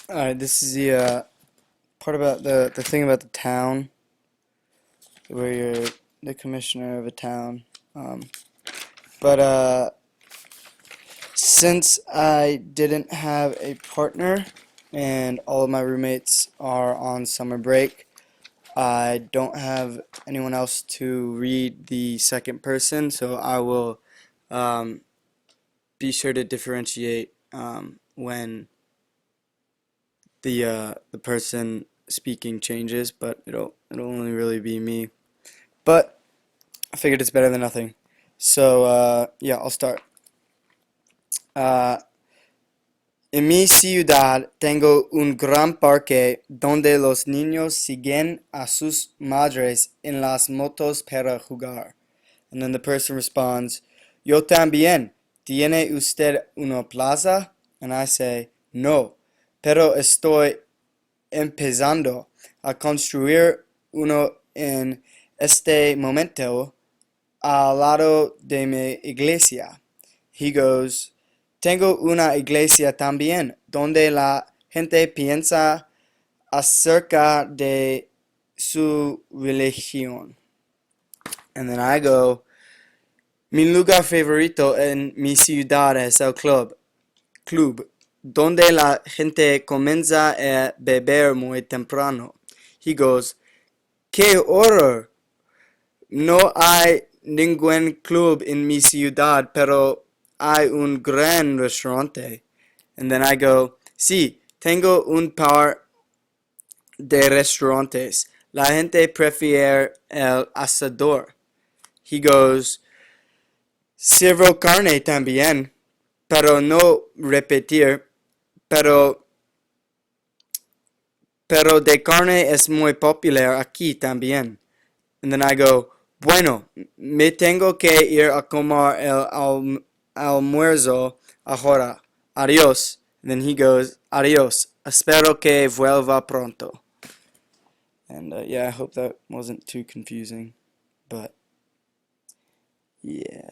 Alright, this is the part about the thing about the town, where you're the commissioner of a town. Um, but since I didn't have a partner and all of my roommates are on summer break, I don't have anyone else to read the second person, so I will um, be sure to differentiate when the person speaking changes, but it'll only really be me. But I figured it's better than nothing. So yeah, I'll start. Uh, en mi ciudad tengo un gran parque donde los niños siguen a sus madres en las motos para jugar. And then the person responds, Yo también. ¿Tiene usted una plaza? And I say, No, pero estoy empezando a construir uno en este momento al lado de mi iglesia. He goes, Tengo una iglesia también, donde la gente piensa acerca de su religión. And then I go, Mi lugar favorito en mi ciudad es el club, donde la gente comienza a beber muy temprano. He goes, ¡Qué horror! No hay ningún club en mi ciudad, pero hay un gran restaurante. And then I go, sí, tengo un par de restaurantes. La gente prefiere el asador. He goes, sirvo carne también, pero no repetir, pero, pero de carne es muy popular aquí también. And then I go, bueno, me tengo que ir a comer el almuerzo ahora. Adiós. And then he goes, adiós. Espero que vuelva pronto. And yeah, I hope that wasn't too confusing. But yeah.